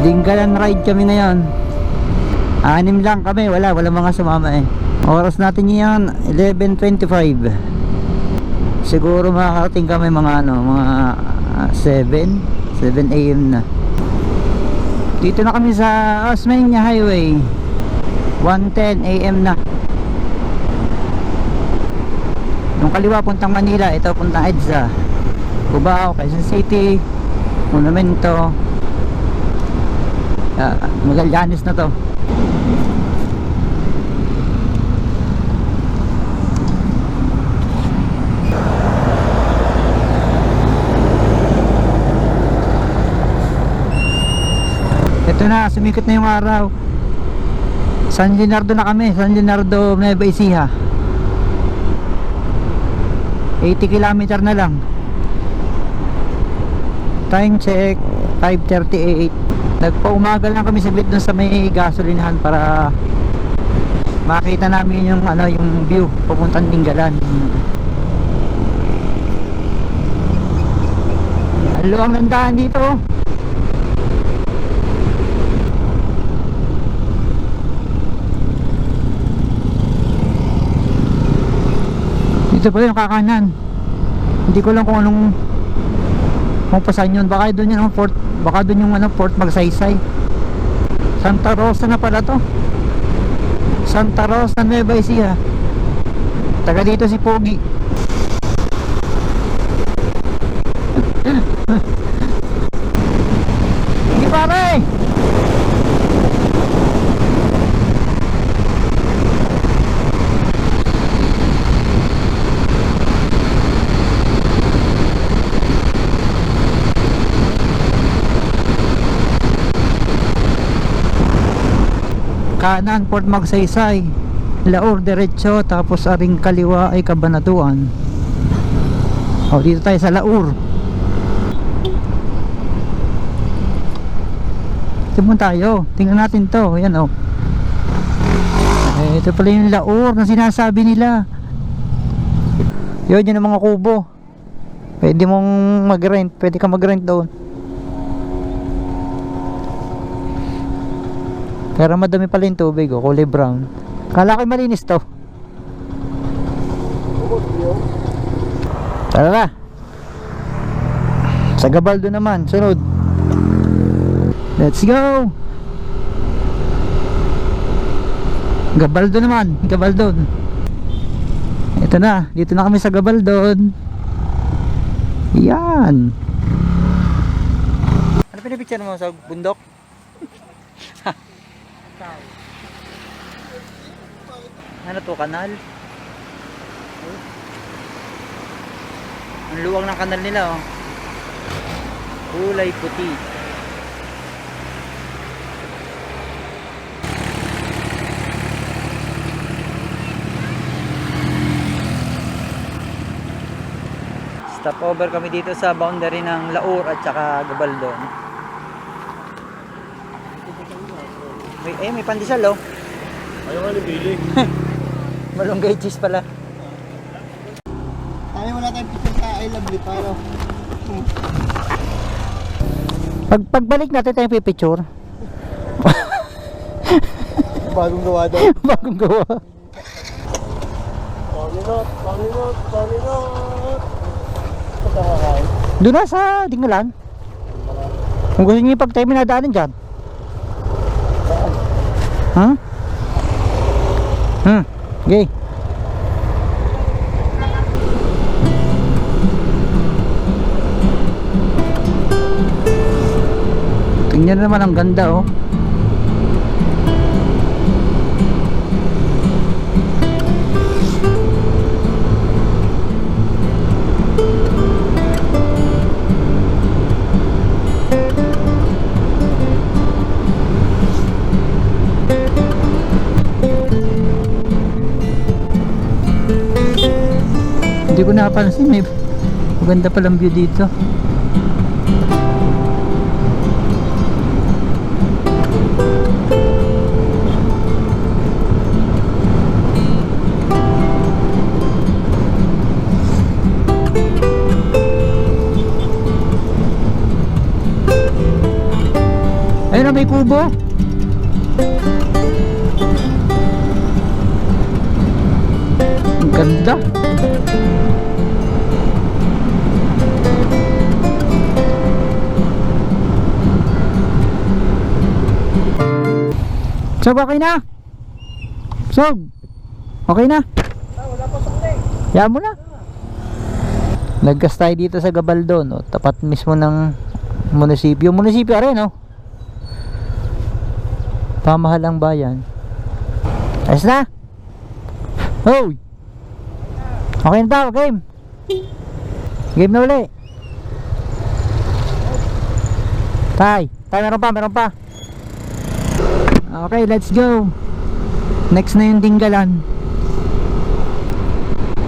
Dinggalan ride kami ngayon. 6 lang kami, wala mga sumama eh. Oras natin yan 11:25. Siguro makakarating kami mga mga 7 AM na. Dito na kami sa Osmeña Highway. 1:10 AM na. Yung kaliwa puntang Manila, ito puntang EDSA, Cubao, Quezon City, Monumento, Magallanes na to. Ito na, sumikot na yung araw. San Leonardo na kami, San Leonardo, Nueva Ecija. 80 km na lang. Time check 5:38. Nagpaumagal lang kami sa bit dun sa may gasolinahan para makita namin yung yung view papuntang Dinggalan. Ang luwang ng daan dito. Dito pala yung kakanan. Hindi ko lang kung anong pasan yun. Baka doon yung Fort, baka doon yung Fort Magsaysay. Santa Rosa na pala to. Santa Rosa, Nueva Ecija. Taga dito si Pogi. Hindi pare. Kanan Fort Magsaysay, Laur diretso, tapos aring kaliwa ay Cabanatuan. Dito tayo sa Laur. Ito tayo, tingnan natin to. Ayan ito pala yung Laur na sinasabi nila. Yun ang mga kubo. Pwede mong mag-rent, pwede ka mag-rent doon. Pero madami pala yung tubig, kulay brown. Kala ko'y malinis to. Tara na. Sa Gabaldo naman, sunod. Let's go. Gabaldo naman, Gabaldon. Ito na, dito na kami sa Gabaldon. Yan. Ano pinipicture mo sa bundok? Ano to, kanal? Ang luwang ng kanal nila kulay puti. Stop over kami dito sa boundary ng Laur at saka Gabaldon. May pandesal Ayaw nga nabili. Malunggay cheese pala. Tayo wala tayong picture sa I love you para. Pagbalik natin tayo pipicture. Bagong gawa daw. Bagong gawa. Paninot. Kasama kain. Doon na sa Dinggalan. Kung gusto niyo pag tayo minadaanan dyan. Huh? Okay. Tingnan naman ang ganda Hindi ko napansin, may maganda palang view dito. may kubo. Ang ganda. Sob, okay na? Sob, okay na? Wala pa sa eh. Yan mo na. Naggas tayo dito sa Gabaldon, no? Tapat mismo ng munisipyo. Munisipyo rin, no? Pamahalang bayan. Ayos na? Hoy! Okay na tao, game. Game na uli. Meron pa. Okay, let's go. Next na yung Dinggalan.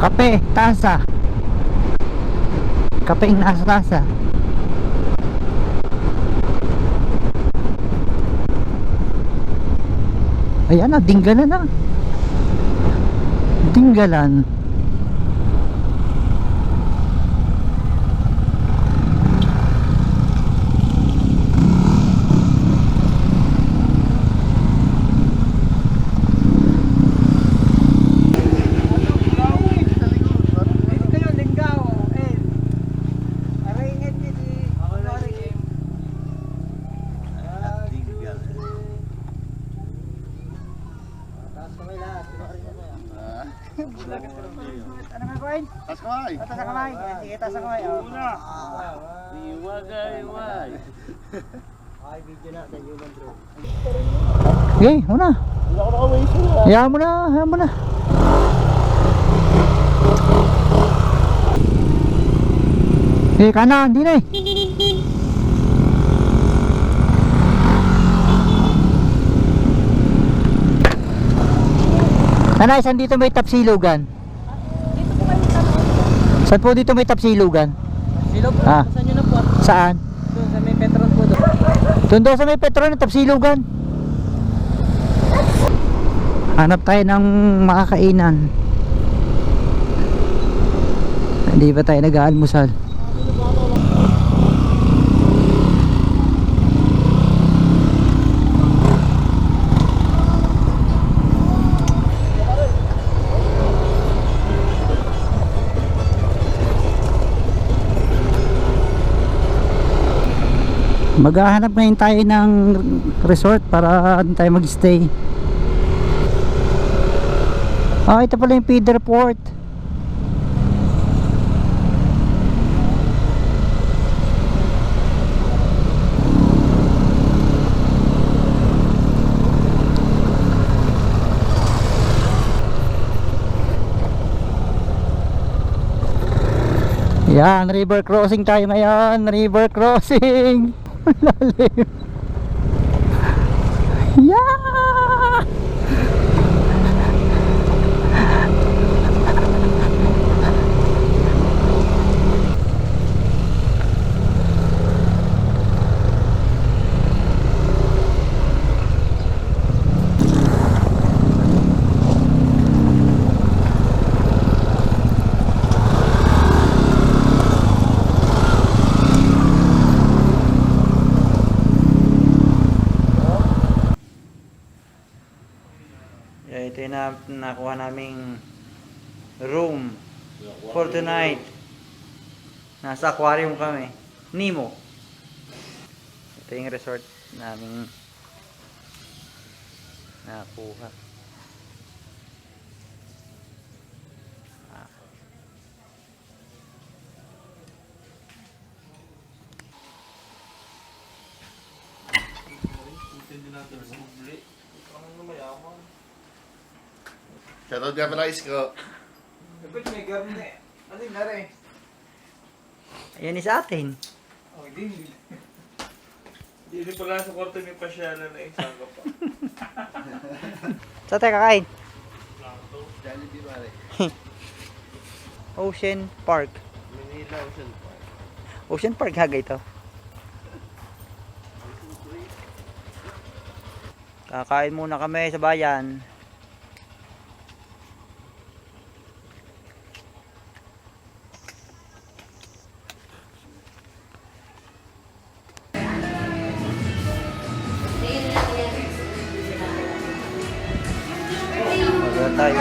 Kape, tasa. Kape yung nasa tasa. Ayan na, Dinggalan na. Dinggalan. Tas kamay. Sige, taas ang kamay. Iwagay. Ay, video natin yun ang bro. Okay, una. Wala ko naka-waste na. Hayaan mo na. Okay, kanan, hindi na eh. Nanay, saan dito may tapsilugan? Saan po dito may tapsilugan? Silo po, Ah. saan nyo na po? Saan? Doon sa may Petron po doon. Doon daw sa may Petron ng tapsilugan. Hanap tayo ng makakainan. Hindi ba tayo nag-aalmusal? Maghahanap ngayon tayo ng resort para tayo mag-stay. Ito pala yung feeder port. Yan, river crossing tayo ngayon. River crossing. Lalim. Yeah! Ito yung nakuha naming room for tonight. Nasa aquarium kami. Nemo. Ito yung resort naming nakuha. Shoutout ka pala Isko. Dapat may garne eh. Ano yung nare? Ayan is atin. Oh, hindi. Hindi pala sa kwarto may pasyalan na isang ka pa. Saan tayo kakain? Jollibee pare. Ocean Park. Manila Ocean Park. Ocean Park haga ito. Kakain muna kami sa bayan. Wala tayo.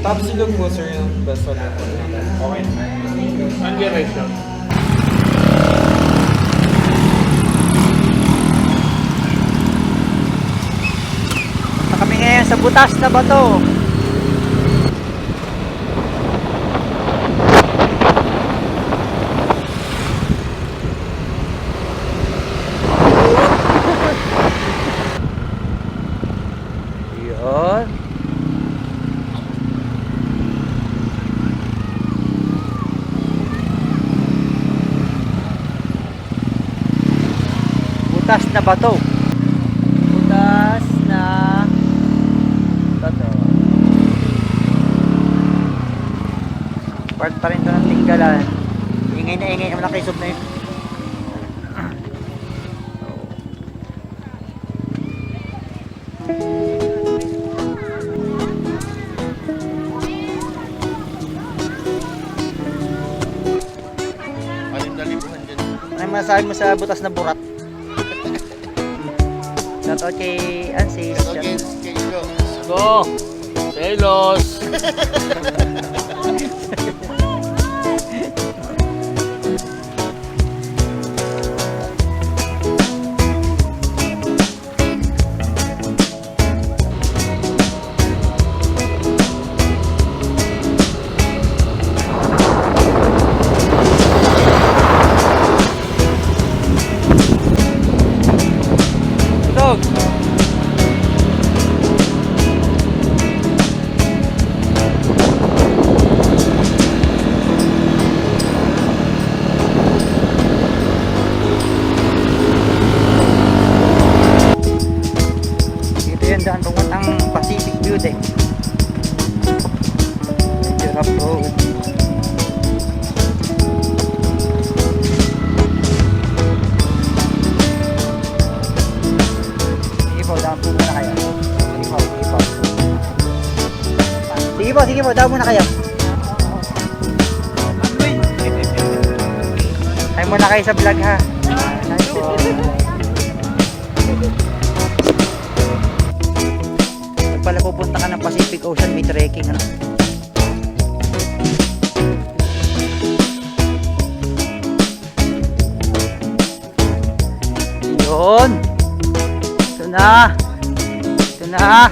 Top silog po sir yung vessel na po. Okay na. Ang direction. Punta kami ngayon sa butas na bato. Yun. Butas na bato. Butas na bato. Part pa rin ito ng Tinggalan. Ingay na ingay naman nakisog na yun. Alim na libuhan dyan. Ano masasabi mo sa butas na burat? Shout out kay Ansis. Ito kay Isko. Go! Selos! Dog. Dito yan daan papuntang Pacific View Deck. Medyo rough road. Sige po, daan po muna kayo. Sige po, sige po. Sige po, daan muna kayo. Ay muna kayo sa vlog ha. Ay po. Pag pala pupunta ka ng Pacific Ocean, may trekking ano. Yun. Ito na. Ito na.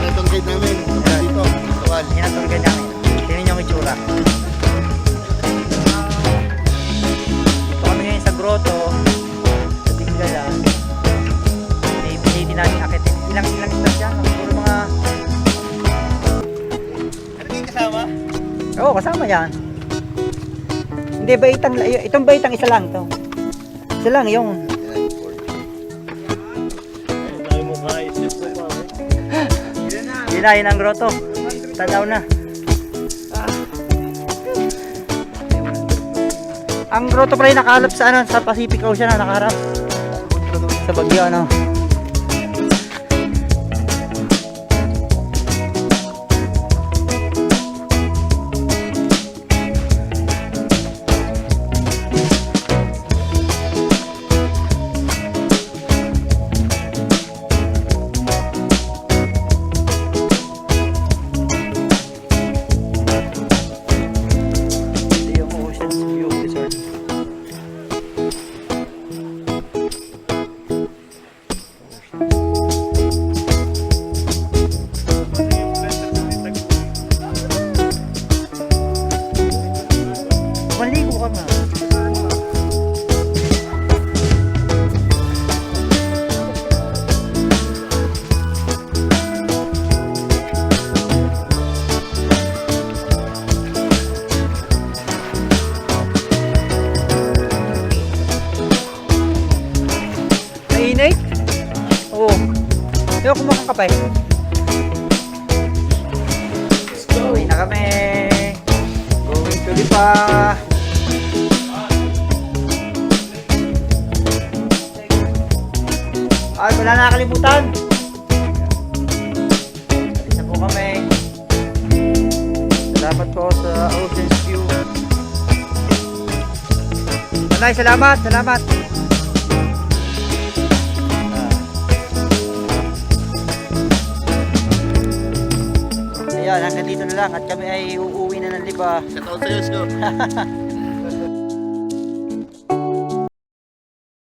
Itong gate namin. Dito. Tuwal. Yan ang tulga namin. Tingnan nyo ang itsura. Ito kami ngayon sa grotto. Sa Tinggalan. Hindi natin akitin. Ilang steps yan. Puro mga... Ano yung kasama? Oo, kasama yan. Hindi, baitang... Itong baitang isa lang to. Isa lang yung... Dahil mo ka-isip ko pa. Yun ang grotto. Tanaw na. Ang grotto pa rin nakahalap sa ano, sa Pacific Ocean na nakaharap. Sa Bagyo ano. Ito yung Ocean's View Resort. Ayaw kumakang kapay. Uwi na kami. Going to Lipa. Ay, wala na nakalimutan. Alis na po kami. Salamat po sa Ocean's View. Manay, salamat, salamat. Ayan, hanggang dito na lang at kami ay uuwi na ng Lipa. Shout out sa'yo, Isko.